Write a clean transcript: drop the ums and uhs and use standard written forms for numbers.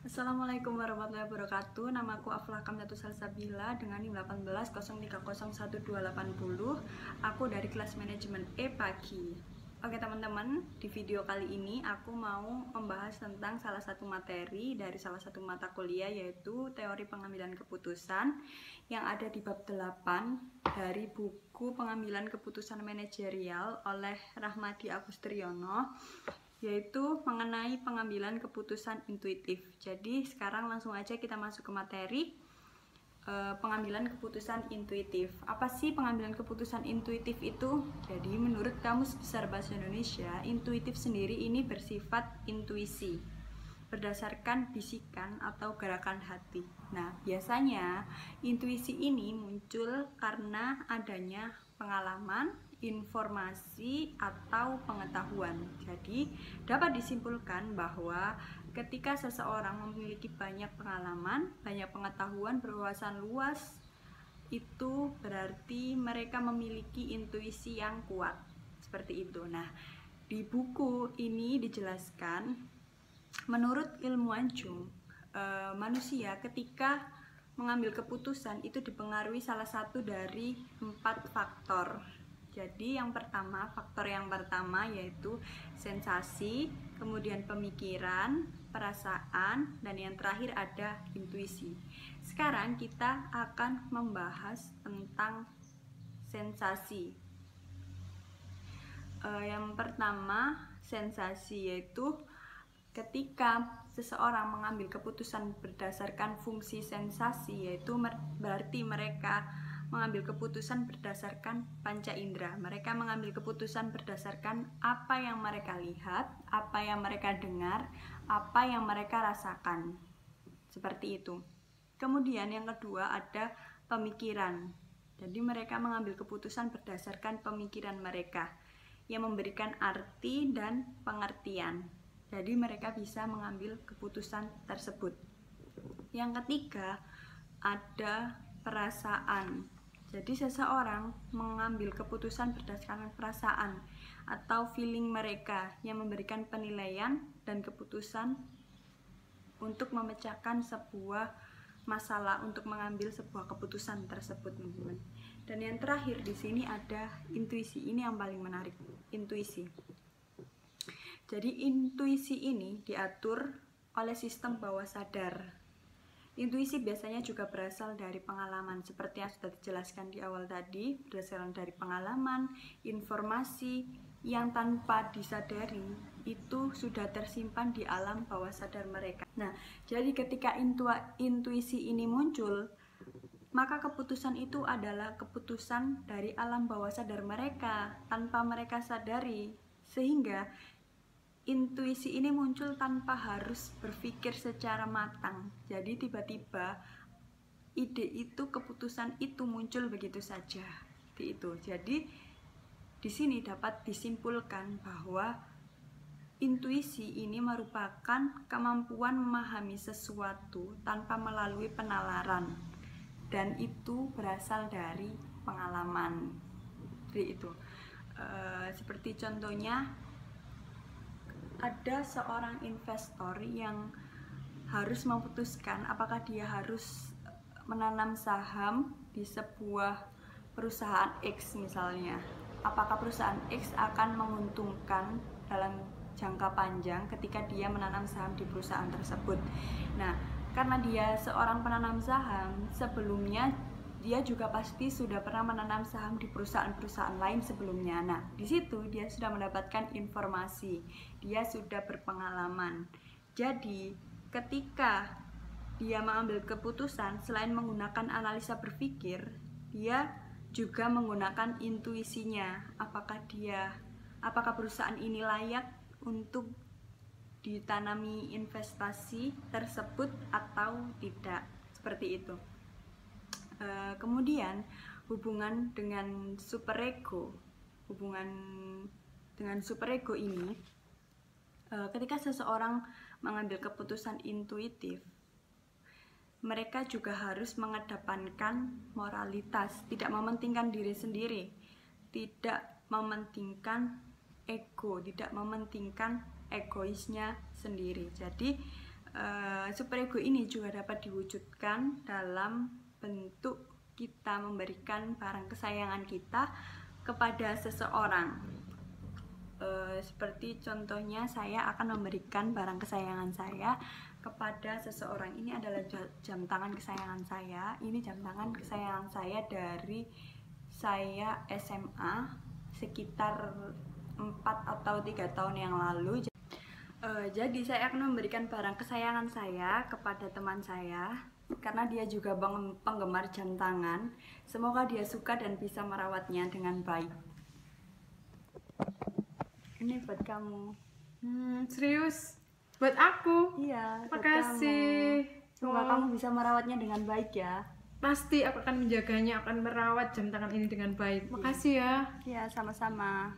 Assalamualaikum warahmatullahi wabarakatuh. Namaku Aflah Kamdatus Salsabila dengan NIM 1803012880. Aku dari kelas manajemen E pagi. Oke teman-teman, di video kali ini aku mau membahas tentang salah satu materi dari salah satu mata kuliah, yaitu teori pengambilan keputusan yang ada di bab 8 dari buku pengambilan keputusan manajerial oleh Rahmadi Agustriyono, yaitu mengenai pengambilan keputusan intuitif. Jadi sekarang langsung aja kita masuk ke materi pengambilan keputusan intuitif. Apa sih pengambilan keputusan intuitif itu? Jadi menurut Kamus Besar Bahasa Indonesia, intuitif sendiri ini bersifat intuisi berdasarkan bisikan atau gerakan hati. Nah, biasanya intuisi ini muncul karena adanya pengalaman, informasi, atau pengetahuan. Jadi, dapat disimpulkan bahwa ketika seseorang memiliki banyak pengalaman, banyak pengetahuan, berwawasan luas, itu berarti mereka memiliki intuisi yang kuat. Seperti itu. Nah, di buku ini dijelaskan, menurut ilmuwan Jung, manusia ketika mengambil keputusan itu dipengaruhi salah satu dari 4 faktor. Jadi faktor yang pertama yaitu sensasi, kemudian pemikiran, perasaan, dan yang terakhir ada intuisi. Sekarang kita akan membahas tentang sensasi. Yang pertama, sensasi yaitu ketika seseorang mengambil keputusan berdasarkan fungsi sensasi, yaitu berarti mereka mengambil keputusan berdasarkan panca indera. Mereka mengambil keputusan berdasarkan apa yang mereka lihat, apa yang mereka dengar, apa yang mereka rasakan. Seperti itu. Kemudian yang kedua ada pemikiran. Jadi mereka mengambil keputusan berdasarkan pemikiran mereka yang memberikan arti dan pengertian. Jadi mereka bisa mengambil keputusan tersebut. Yang ketiga ada perasaan. Jadi seseorang mengambil keputusan berdasarkan perasaan atau feeling mereka yang memberikan penilaian dan keputusan untuk memecahkan sebuah masalah, untuk mengambil sebuah keputusan tersebut, teman-teman. Dan yang terakhir di sini ada intuisi. Ini yang paling menarik, intuisi. Jadi intuisi ini diatur oleh sistem bawah sadar. Intuisi biasanya juga berasal dari pengalaman, seperti yang sudah dijelaskan di awal tadi, berdasarkan dari pengalaman, informasi yang tanpa disadari itu sudah tersimpan di alam bawah sadar mereka. Nah, jadi ketika intuisi ini muncul, maka keputusan itu adalah keputusan dari alam bawah sadar mereka tanpa mereka sadari, sehingga intuisi ini muncul tanpa harus berpikir secara matang. Jadi tiba-tiba ide itu, keputusan itu muncul begitu saja. Jadi di sini dapat disimpulkan bahwa intuisi ini merupakan kemampuan memahami sesuatu tanpa melalui penalaran, dan itu berasal dari pengalaman. Seperti contohnya, ada seorang investor yang harus memutuskan apakah dia harus menanam saham di sebuah perusahaan X misalnya. Apakah perusahaan X akan menguntungkan dalam jangka panjang ketika dia menanam saham di perusahaan tersebut. Nah, karena dia seorang penanam saham, sebelumnya dia juga pasti sudah pernah menanam saham di perusahaan-perusahaan lain sebelumnya. Nah, di situ dia sudah mendapatkan informasi, dia sudah berpengalaman. Jadi, ketika dia mengambil keputusan, selain menggunakan analisa berpikir, dia juga menggunakan intuisinya. Apakah perusahaan ini layak untuk ditanami investasi tersebut atau tidak? Seperti itu. Kemudian hubungan dengan superego. Hubungan dengan superego ini, ketika seseorang mengambil keputusan intuitif, mereka juga harus mengedepankan moralitas, tidak mementingkan diri sendiri, tidak mementingkan ego, tidak mementingkan egoisnya sendiri. Jadi Super ego ini juga dapat diwujudkan dalam bentuk kita memberikan barang kesayangan kita kepada seseorang. Seperti contohnya saya akan memberikan barang kesayangan saya kepada seseorang. Ini adalah jam tangan kesayangan saya. Ini jam tangan kesayangan saya dari saya SMA sekitar 4 atau 3 tahun yang lalu. Jadi saya akan memberikan barang kesayangan saya kepada teman saya karena dia juga penggemar jam tangan. Semoga dia suka dan bisa merawatnya dengan baik. Ini buat kamu. Serius? Buat aku? Iya, buat Makasih. kamu. Semoga kamu bisa merawatnya dengan baik ya. Pasti aku akan menjaganya, akan merawat jam tangan ini dengan baik. Makasih ya. Iya, sama-sama.